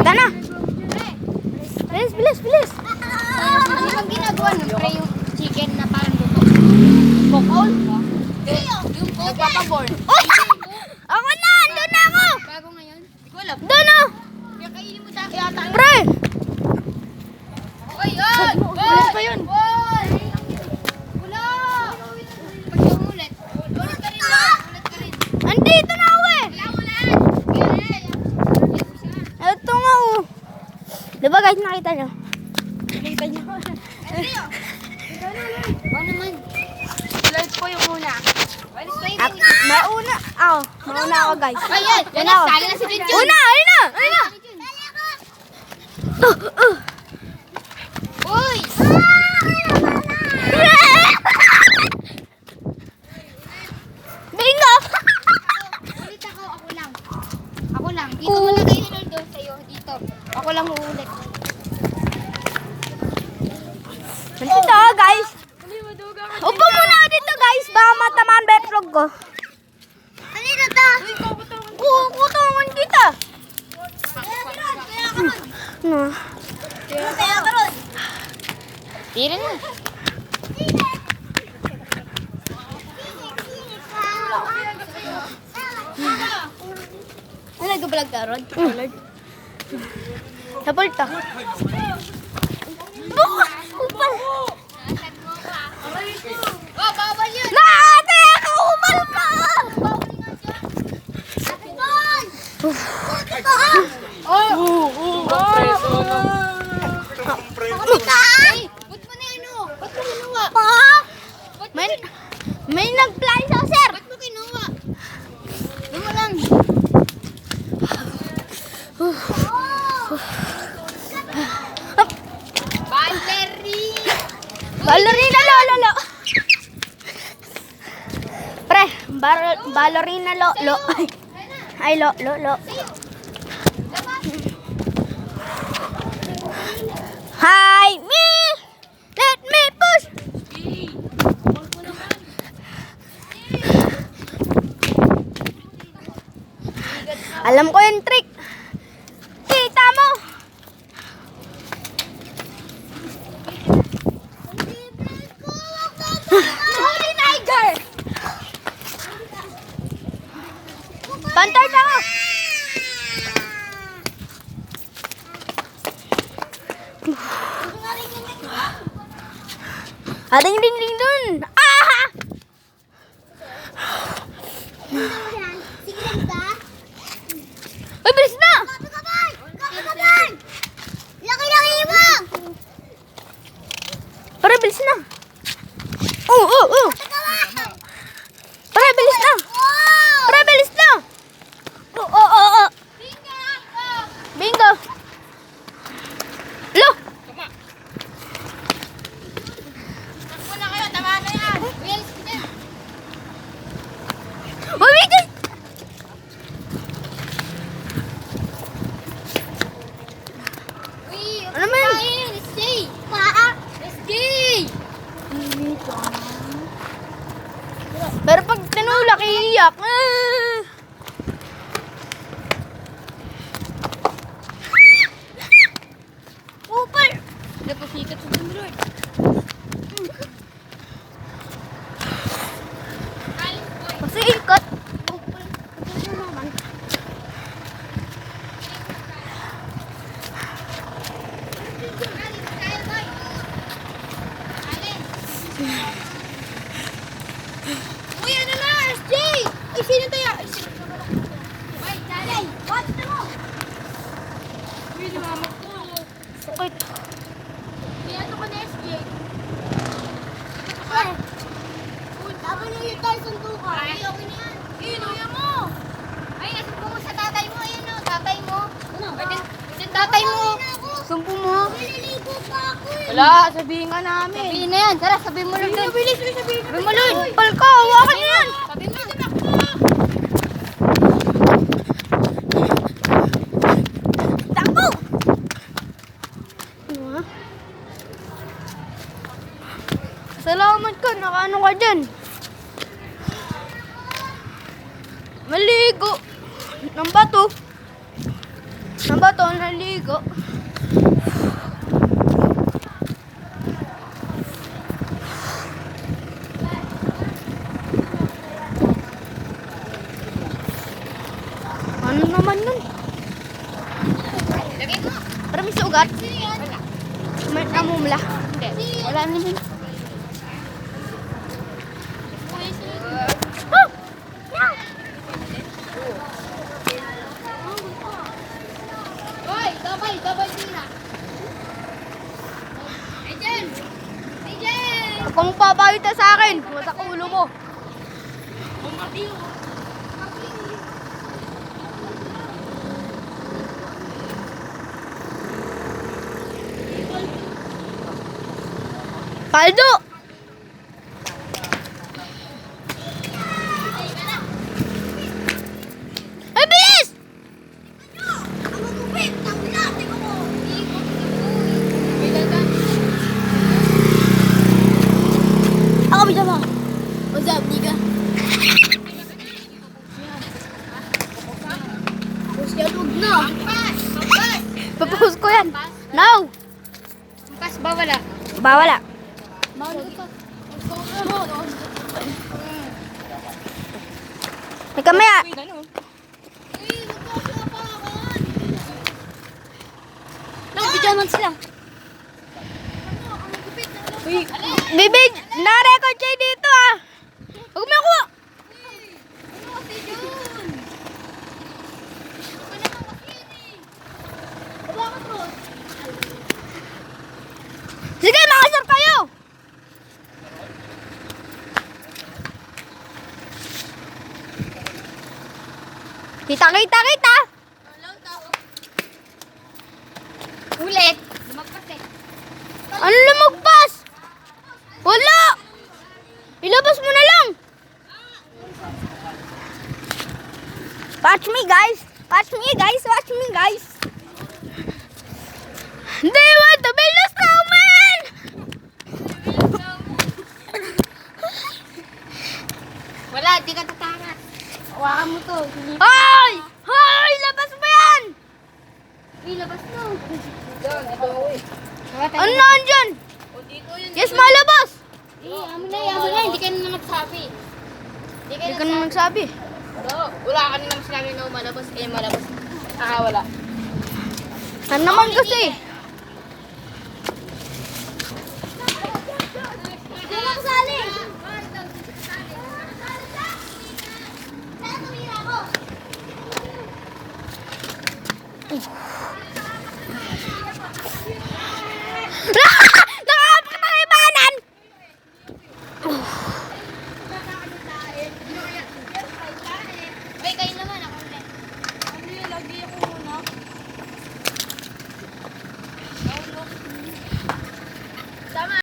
Tana! Bilis, bilis, bilis! Ano bang ginagawa nun? Pre, yung chicken na parang luto. Bokol? Yung nagpapaborn. Oh! Ako na! Andun na ako! Bago ngayon? Hindi ko alam. Doon na! Kaya kainin mo dati yata. Pre! Oy, yun! Bilis pa yun. Oy! Wala! Pag yung ulit. Ulit ka rin lang. Ulit ka rin. Andito na ako eh! Wala, ulan! Ito nga oh. Diba guys, nakita nyo? Nakita niyo. Ano naman? Light po yung una. Mauna. Mauna ako guys. Ayan! Yan na! Sali na si Junjun! Una! Ayun na! Ayun na! Uy! Bingo! Ulit ako, ako lang. Ako lang. Dito mo na kayo Ronaldo sa'yo. Dito. Ako lang uulit. Dito guys. Upo muna ako dito guys. Baka matamaan ba yung vlog ko. Kanina ta? Kutungan kita. No. Kaya ka ron. Tira na. Ano nag-vlog ka ron? Sa pulta. Upal. Oh, bawal yun! Naate! Kaumal ka! Ay, ba't mo na ano? Ba't mo kinuha? May nag-fly sa sir. Ba't mo kinuha? Doon mo lang. Battery! Ballerina lo. Pre, ballerina lo. Ay lo. Hi me. Let me push. Alam ko yung trick. Kita mo. Holy tiger. Pantay na ako. Ading ding dun. Ah! Uy, bilis na! Laki-laki mo! Para bilis na. Para bilis na. Para bilis na. Bingo. Lo. Takbo na kayo, tama na yan. Wheels, dyan. Uy, wait. Uy, Ano man? let's stay. Let's stay. Pero pag tinulak, iiyak. Upal. Napusikat sa Lord. Kasi ikot. Uy, ano na, SJ? Ay, sino tayo? Ay, Dalay. What mo? Uy, lumamag ko. Sakit. Kaya ito ko na, SJ. Ay, dapat na yung tayo suntukan. Ay, okay na yan. Inuya mo. Ay, nasumpo mo sa tatay mo. Ayun o, tatay mo. Kasi tatay mo. Sumpo mo. Naliligo pa ako eh. Wala, sabihin nga namin. Sabihin na yan. Tara, sabihin mo lang. Bilis, sabihin Sabihin mo, Lord. Upal ka, hawakan niyo yan. Sabihin mo. Takbo! Salamat ka, nakaano ka dyan. Maligo. Ng bato. Ano ba ito? Naligo. Ano naman yun? Lagay mo. Parang may sugat. Sino yan? Wala. May namumula. Hindi. Wala naman. Uy, sino? Oh! Yeah! Hoy, double sila. Ay, Jen! Ay, Jen! Kung papayita sa akin, masak ulo mo. Paldo! Ay, bilis! Ako, bisa mo. What's up, Nika? Push yan, huwag na. Papost ko yan. No! Pas ba wala? Bawala. May kamaya. Nagbijaman sila. Bibi, na-record kayo dito ah. Huwag mo ako. Sige, makasar kayo. Kita. Ulit. Lumagpas eh. Ano lumagpas? Wala. Ilabas mo na lang. Watch me guys. Watch me guys. They want to build a snowman. Wala, di ka tatakas. Hawakan mo to. Hoy! Hoy! Labas mo yan! Ilabas mo. Ano na andyan? Yes, malabas! Amo na. Hindi ka na nagsabi. Hindi ka na nagsabi. Wala ka na sinabi na malabas. Malabas. Wala. Ano naman kasi? Hindi na kasali.